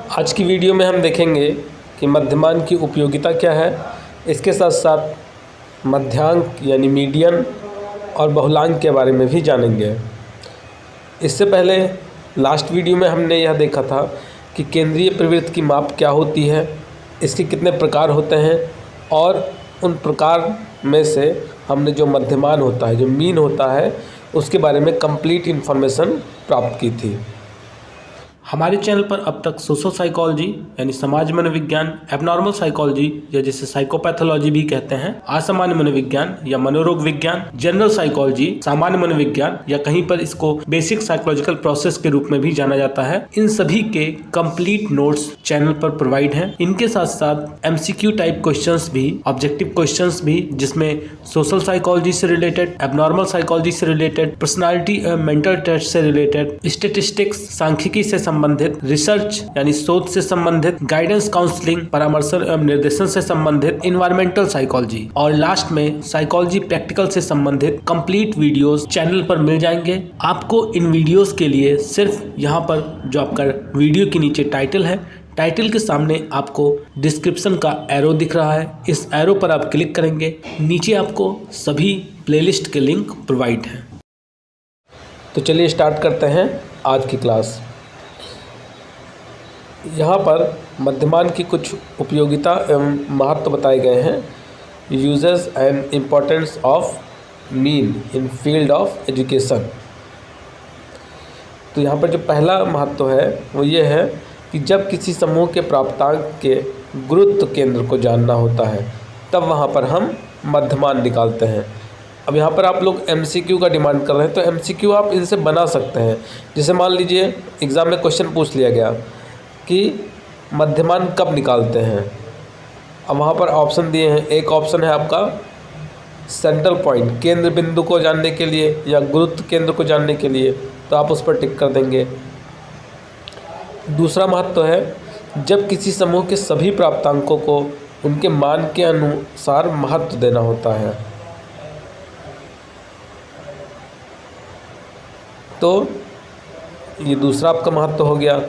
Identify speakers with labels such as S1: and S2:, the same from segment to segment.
S1: आज की वीडियो में हम देखेंगे कि मध्यमान की उपयोगिता क्या है। इसके साथ साथ मध्यांक यानी मीडियन और बहुलांक के बारे में भी जानेंगे। इससे पहले लास्ट वीडियो में हमने यह देखा था कि केंद्रीय प्रवृत्ति की माप क्या होती है, इसके कितने प्रकार होते हैं और उन प्रकार में से हमने जो मध्यमान होता है, जो मीन होता है, उसके बारे में कंप्लीट इन्फॉर्मेशन प्राप्त की थी। हमारे चैनल पर अब तक सोशल साइकोलॉजी यानी समाज मनोविज्ञान, एबनॉर्मल साइकोलॉजी या जिसे साइकोपैथोलॉजी भी कहते हैं, असामान्य मनोविज्ञान या मनोरोग विज्ञान, जनरल साइकोलॉजी, सामान्य मनोविज्ञान या कहीं पर इसको बेसिक साइकोलॉजिकल प्रोसेस के रूप में भी जाना जाता है, इन सभी के कंप्लीट नोट्स चैनल पर प्रोवाइड हैं। इनके साथ साथ एमसीक्यू टाइप क्वेश्चंस भी, ऑब्जेक्टिव क्वेश्चंस भी, जिसमें सोशल साइकोलॉजी से रिलेटेड, एबनॉर्मल साइकोलॉजी से रिलेटेड, पर्सनालिटी मेंटल टेस्ट से रिलेटेड, स्टैटिस्टिक्स सांख्यिकी से संबंधित, रिसर्च यानी शोध से संबंधित, गाइडेंस काउंसलिंग परामर्शन एवं निर्देशन से संबंधित, इन्वायरमेंटल साइकोलॉजी और लास्ट में साइकोलॉजी प्रैक्टिकल से संबंधित कंप्लीट वीडियोस चैनल पर मिल जाएंगे। आपको इन वीडियोस के लिए सिर्फ यहाँ पर जो आपका वीडियो के नीचे टाइटल है, टाइटल के सामने आपको डिस्क्रिप्शन का एरो दिख रहा है, इस एरो पर आप क्लिक करेंगे, नीचे आपको सभी प्लेलिस्ट के लिंक प्रोवाइड हैं। तो चलिए स्टार्ट करते हैं आज की क्लास। यहाँ पर मध्यमान की कुछ उपयोगिता एवं महत्व बताए गए हैं। Uses and importance of mean in field of education. तो यहाँ पर जो पहला महत्व है वो ये है कि जब किसी समूह के प्राप्तांक के गुरुत्व केंद्र को जानना होता है तब वहाँ पर हम मध्यमान निकालते हैं। अब यहाँ पर आप लोग एमसीक्यू का डिमांड कर रहे हैं, तो एमसीक्यू आप इनसे बना सकते हैं। जैसे मान लीजिए एग्ज़ाम में क्वेश्चन पूछ लिया गया कि मध्यमान कब निकालते हैं। अब वहाँ पर ऑप्शन दिए हैं। एक ऑप्शन है आपका सेंट्रल पॉइंट, केंद्र बिंदु को जानने के लिए या गुरुत्व केंद्र को जानने के लिए, तो आप उस पर टिक कर देंगे। दूसरा महत्व है जब किसी समूह के सभी प्राप्तांकों को उनके मान के अनुसार महत्व देना होता है, तो ये दूसरा आपका महत्व हो गया।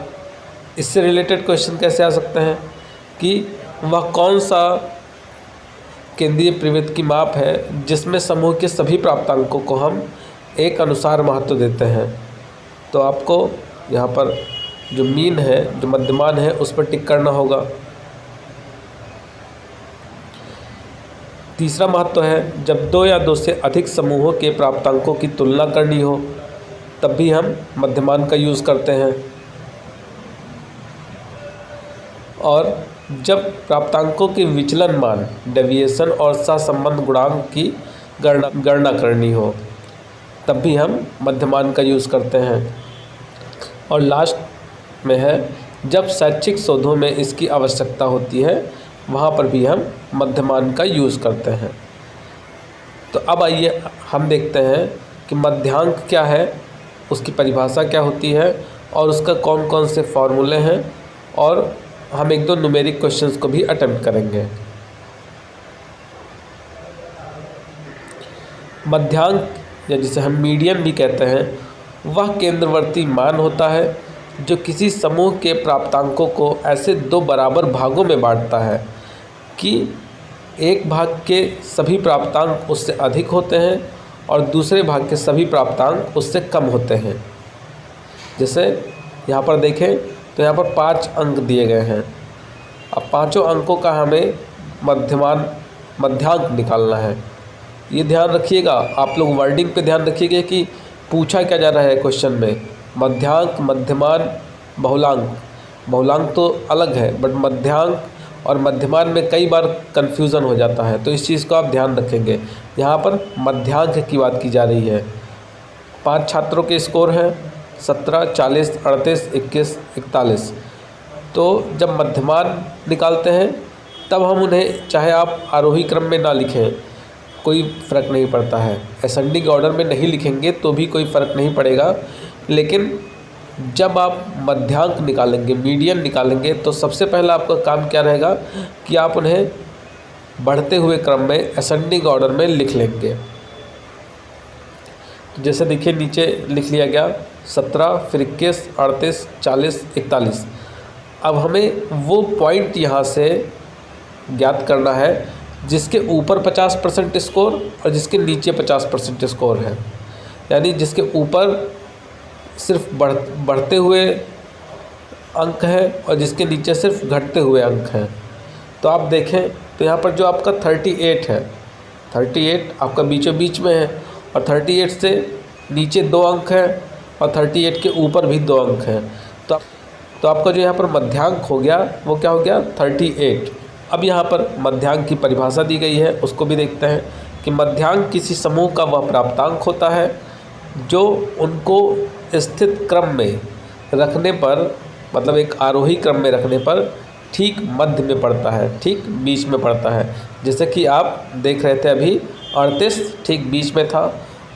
S1: इससे रिलेटेड क्वेश्चन कैसे आ सकते हैं कि वह कौन सा केंद्रीय प्रवृत्ति की माप है जिसमें समूह के सभी प्राप्तांकों को हम एक अनुसार महत्व देते हैं। तो आपको यहाँ पर जो मीन है, जो मध्यमान है, उस पर टिक करना होगा। तीसरा महत्व है जब दो या दो से अधिक समूहों के प्राप्तांकों की तुलना करनी हो तब भी हम मध्यमान का यूज़ करते हैं। और जब प्राप्तांकों के विचलन मान, डेविएशन और सहसंबंध गुणांक की गणना करनी हो तब भी हम मध्यमान का यूज़ करते हैं। और लास्ट में है जब शैक्षिक शोधों में इसकी आवश्यकता होती है वहाँ पर भी हम मध्यमान का यूज़ करते हैं। तो अब आइए हम देखते हैं कि मध्यांक क्या है, उसकी परिभाषा क्या होती है और उसका कौन कौन से फॉर्मूले हैं, और हम एक दो न्यूमेरिक क्वेश्चंस को भी अटेम्प्ट करेंगे। मध्यांक या जिसे हम मीडियन भी कहते हैं, वह केंद्रवर्ती मान होता है जो किसी समूह के प्राप्तांकों को ऐसे दो बराबर भागों में बांटता है कि एक भाग के सभी प्राप्तांक उससे अधिक होते हैं और दूसरे भाग के सभी प्राप्तांक उससे कम होते हैं। जैसे यहाँ पर देखें तो यहाँ पर 5 अंक दिए गए हैं। अब पाँचों अंकों का हमें मध्यांक निकालना है। ये ध्यान रखिएगा, आप लोग वर्डिंग पे ध्यान रखिएगा कि पूछा क्या जा रहा है क्वेश्चन में। मध्यांक, मध्यमान, बहुलांक तो अलग है, बट मध्यांक और मध्यमान में कई बार कन्फ्यूज़न हो जाता है, तो इस चीज़ को आप ध्यान रखेंगे। यहाँ पर मध्यांक की बात की जा रही है। 5 छात्रों के स्कोर हैं 17, 40, 38, 21, 41। तो जब मध्यमान निकालते हैं तब हम उन्हें, चाहे आप आरोही क्रम में ना लिखें, कोई फ़र्क नहीं पड़ता है, असेंडिंग ऑर्डर में नहीं लिखेंगे तो भी कोई फ़र्क नहीं पड़ेगा, लेकिन जब आप मध्यांक निकालेंगे, मीडियन निकालेंगे, तो सबसे पहला आपका काम क्या रहेगा कि आप उन्हें बढ़ते हुए क्रम में असेंडिंग ऑर्डर में लिख लेंगे। जैसे देखिए नीचे लिख लिया गया 17, फिर 21, 38, 40, 41। अब हमें वो पॉइंट यहाँ से ज्ञात करना है जिसके ऊपर 50% स्कोर और जिसके नीचे 50% स्कोर है, यानी जिसके ऊपर सिर्फ बढ़ते हुए अंक है और जिसके नीचे सिर्फ घटते हुए अंक हैं। तो आप देखें तो यहाँ पर जो आपका 38 है, 38 आपका बीचों बीच में है और 38 से नीचे 2 अंक हैं और 38 के ऊपर भी 2 अंक हैं। तो आपका जो यहाँ पर मध्यांक हो गया वो क्या हो गया 38। अब यहाँ पर मध्यांक की परिभाषा दी गई है, उसको भी देखते हैं कि मध्यांक किसी समूह का वह प्राप्तांक होता है जो उनको स्थित क्रम में रखने पर, मतलब एक आरोही क्रम में रखने पर ठीक मध्य में पड़ता है, ठीक बीच में पड़ता है। जैसे कि आप देख रहे थे अभी 38 ठीक बीच में था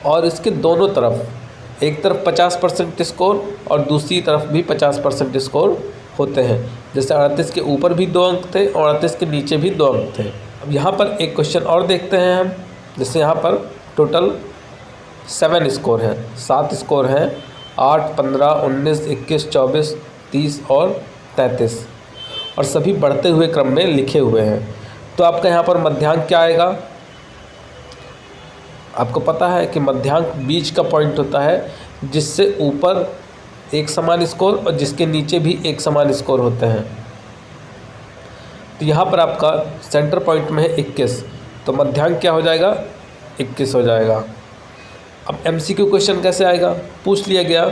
S1: और इसके दोनों तरफ, एक तरफ 50% स्कोर और दूसरी तरफ भी 50% स्कोर होते हैं। जैसे 38 के ऊपर भी 2 अंक थे और 38 के नीचे भी 2 अंक थे। अब यहाँ पर एक क्वेश्चन और देखते हैं हम, जैसे यहाँ पर टोटल 7 स्कोर हैं, 7 स्कोर हैं, 8, 15, 19, 21, 24, 30 और 33 और सभी बढ़ते हुए क्रम में लिखे हुए हैं। तो आपका यहाँ पर मध्यांक क्या आएगा? आपको पता है कि मध्यांक बीच का पॉइंट होता है जिससे ऊपर एक समान स्कोर और जिसके नीचे भी एक समान स्कोर होते हैं। तो यहाँ पर आपका सेंटर पॉइंट में है 21, तो मध्यांक क्या हो जाएगा 21 हो जाएगा। अब MCQ क्वेश्चन कैसे आएगा? पूछ लिया गया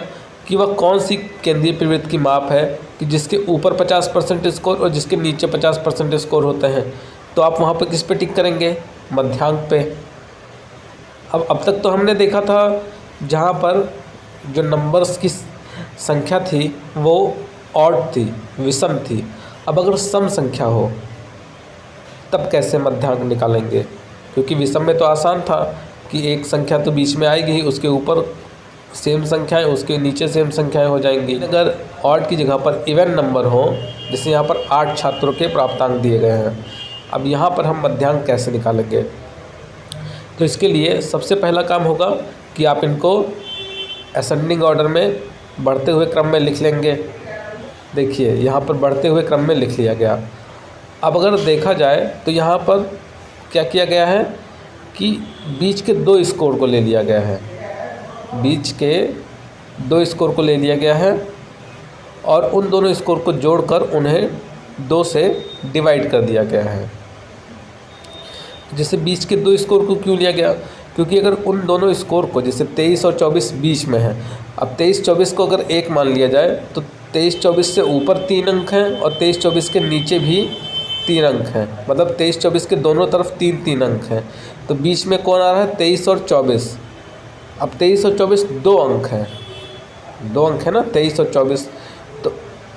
S1: कि वह कौन सी केंद्रीय प्रवृत्ति की माप है कि जिसके ऊपर 50% स्कोर और जिसके नीचे 50% स्कोर होते हैं। तो आप वहाँ पर किस पे टिक करेंगे? मध्यांक पे। अब तक तो हमने देखा था जहाँ पर जो नंबर्स की संख्या थी वो ऑड थी, विषम थी। अब अगर सम संख्या हो तब कैसे मध्यांक निकालेंगे? क्योंकि विषम में तो आसान था कि एक संख्या तो बीच में आएगी ही, उसके ऊपर सेम संख्याएं, उसके नीचे सेम संख्याएं हो जाएंगी। अगर ऑड की जगह पर इवन नंबर हो, जैसे यहाँ पर 8 छात्रों के प्राप्तांक दिए गए हैं, अब यहाँ पर हम मध्यांक कैसे निकालेंगे? तो इसके लिए सबसे पहला काम होगा कि आप इनको असेंडिंग ऑर्डर में, बढ़ते हुए क्रम में लिख लेंगे। देखिए यहाँ पर बढ़ते हुए क्रम में लिख लिया गया। अब अगर देखा जाए तो यहाँ पर क्या किया गया है कि बीच के 2 स्कोर को ले लिया गया है, बीच के 2 स्कोर को ले लिया गया है और उन दोनों स्कोर को जोड़कर उन्हें 2 से डिवाइड कर दिया गया है। जैसे बीच के 2 स्कोर को क्यों लिया गया? क्योंकि अगर उन दोनों स्कोर को, जैसे 23 और 24 बीच में है, अब 23-24 को अगर 1 मान लिया जाए तो 23-24 से ऊपर 3 अंक हैं और 23-24 के नीचे भी 3 अंक हैं, मतलब 23-24 के दोनों तरफ 3-3 अंक हैं। तो बीच में कौन आ रहा है? 23 और 24। अब 23 और 24 2 अंक हैं, 2 अंक है ना 23 और 24, तो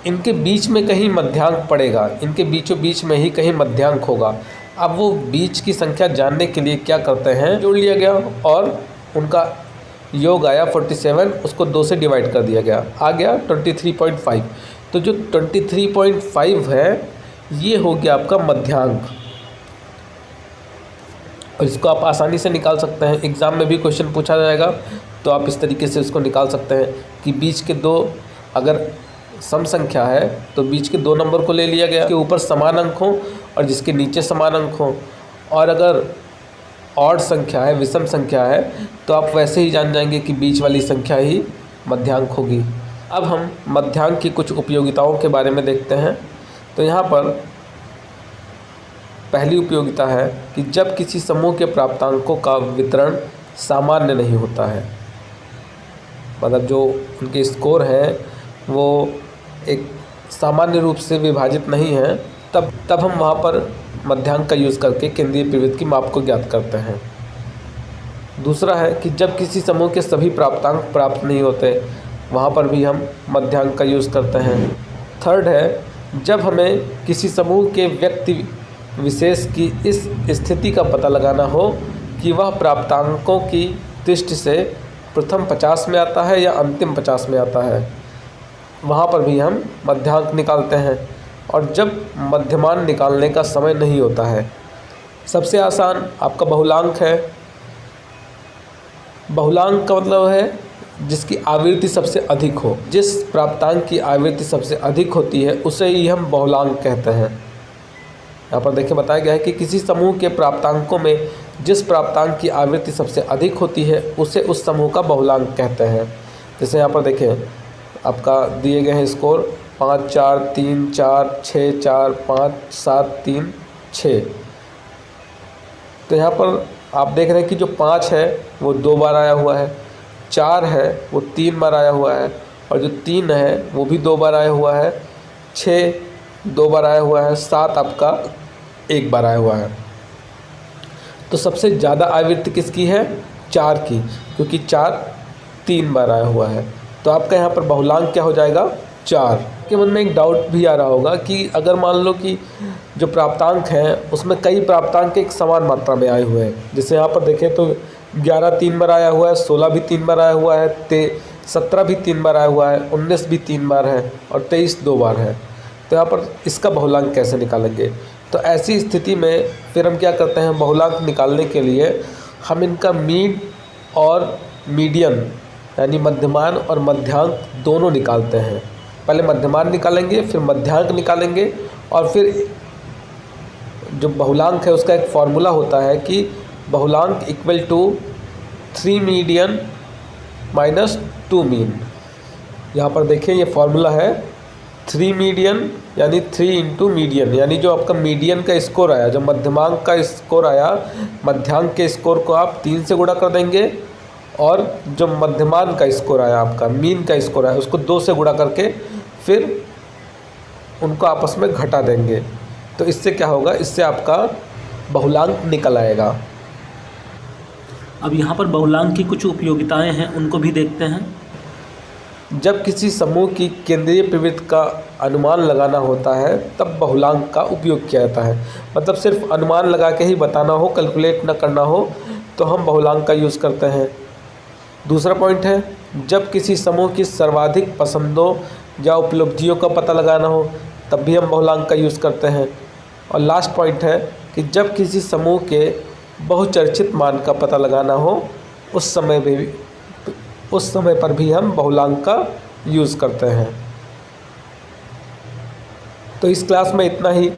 S1: इनके बीच में कहीं मध्यांक पड़ेगा, इनके बीचों बीच में ही कहीं मध्यांक होगा। अब वो बीच की संख्या जानने के लिए क्या करते हैं, जोड़ लिया गया और उनका योग आया 47, उसको 2 से डिवाइड कर दिया गया, आ गया 23.5। तो जो 23.5 है ये हो गया आपका मध्यांक और इसको आप आसानी से निकाल सकते हैं। एग्ज़ाम में भी क्वेश्चन पूछा जाएगा तो आप इस तरीके से इसको निकाल सकते हैं कि बीच के 2, अगर सम संख्या है तो बीच के 2 नंबर को ले लिया गया, के ऊपर समान अंक हों और जिसके नीचे समान अंक हों, और अगर ऑड संख्या है, विषम संख्या है, तो आप वैसे ही जान जाएंगे कि बीच वाली संख्या ही मध्यांक होगी। अब हम मध्यांक की कुछ उपयोगिताओं के बारे में देखते हैं। तो यहाँ पर पहली उपयोगिता है कि जब किसी समूह के प्राप्तांकों का वितरण सामान्य नहीं होता है, मतलब जो उनके स्कोर हैं वो एक सामान्य रूप से विभाजित नहीं है, तब हम वहाँ पर मध्यांक का यूज़ करके केंद्रीय प्रवृत्ति की माप को ज्ञात करते हैं। दूसरा है कि जब किसी समूह के सभी प्राप्तांक प्राप्त नहीं होते, वहाँ पर भी हम मध्यांक का यूज़ करते हैं। थर्ड है जब हमें किसी समूह के व्यक्ति विशेष की इस स्थिति का पता लगाना हो कि वह प्राप्तांकों की दृष्टि से प्रथम 50 में आता है या अंतिम 50 में आता है, वहाँ पर भी हम मध्यांक निकालते हैं। और जब मध्यमान निकालने का समय नहीं होता है, सबसे आसान आपका बहुलांक है। बहुलांक का मतलब है जिसकी आवृत्ति सबसे अधिक हो। जिस प्राप्तांक की आवृत्ति सबसे अधिक होती है उसे ही हम बहुलांक कहते हैं। यहाँ पर देखिए बताया गया है कि किसी समूह के प्राप्तांकों में जिस प्राप्तांक की आवृत्ति सबसे अधिक होती है उसे उस समूह का बहुलांक कहते हैं। जैसे यहाँ पर देखें आपका दिए गए हैं स्कोर 5 4 3 4 6 4 5 7 3 6। तो यहाँ पर आप देख रहे हैं कि जो 5 है वो 2 बार आया हुआ है, 4 है वो 3 बार आया हुआ है, और जो 3 है वो भी 2 बार आया हुआ है, 6 2 बार आया हुआ है, 7 आपका 1 बार आया हुआ है। तो सबसे ज़्यादा आवृत्ति किसकी है? 4 की, क्योंकि 4 3 बार आया हुआ है। तो आपका यहाँ पर बहुलांक क्या हो जाएगा? 4। के मन में एक डाउट भी आ रहा होगा कि अगर मान लो कि जो प्राप्तांक हैं उसमें कई प्राप्तांक एक समान मात्रा में आए हुए हैं। जैसे यहाँ पर देखें तो 11 3 बार आया हुआ है, 16 भी 3 बार आया हुआ है, 17 भी 3 बार आया हुआ है, 19 भी 3 बार है, और 23 2 बार है। तो यहाँ पर इसका बहुलांक कैसे निकालेंगे? तो ऐसी स्थिति में फिर हम क्या करते हैं, बहुलांक निकालने के लिए हम इनका मीन और मीडियन यानी मध्यमान और मध्यांक दोनों निकालते हैं। पहले मध्यमान निकालेंगे, फिर मध्यांक निकालेंगे, और फिर जो बहुलांक है उसका एक फॉर्मूला होता है कि बहुलांक equal to 3 median minus 2 mean. यहाँ पर देखिए ये फॉर्मूला है 3 मीडियन यानी 3 इंटू मीडियन, यानी जो आपका मीडियन का स्कोर आया, जो मध्यमांक का स्कोर आया, मध्यांक के स्कोर को आप 3 से गुणा कर देंगे, और जो मध्यमान का स्कोर आया, आपका मीन का स्कोर आया, उसको 2 से गुणा करके फिर उनको आपस में घटा देंगे। तो इससे क्या होगा, इससे आपका बहुलांक निकल आएगा।
S2: अब यहाँ पर बहुलांक की कुछ उपयोगिताएं हैं, उनको भी देखते हैं।
S1: जब किसी समूह की केंद्रीय प्रवृत्ति का अनुमान लगाना होता है तब बहुलांक का उपयोग किया जाता है। मतलब सिर्फ अनुमान लगा के ही बताना हो, कैलकुलेट ना करना हो, तो हम बहुलांक का यूज़ करते हैं। दूसरा पॉइंट है, जब किसी समूह की सर्वाधिक पसंदों या उपलब्धियों का पता लगाना हो तब भी हम बहुलांक का यूज़ करते हैं। और लास्ट पॉइंट है कि जब किसी समूह के बहुचर्चित मान का पता लगाना हो उस समय पर भी हम बहुलांक का यूज़ करते हैं। तो इस क्लास में इतना ही।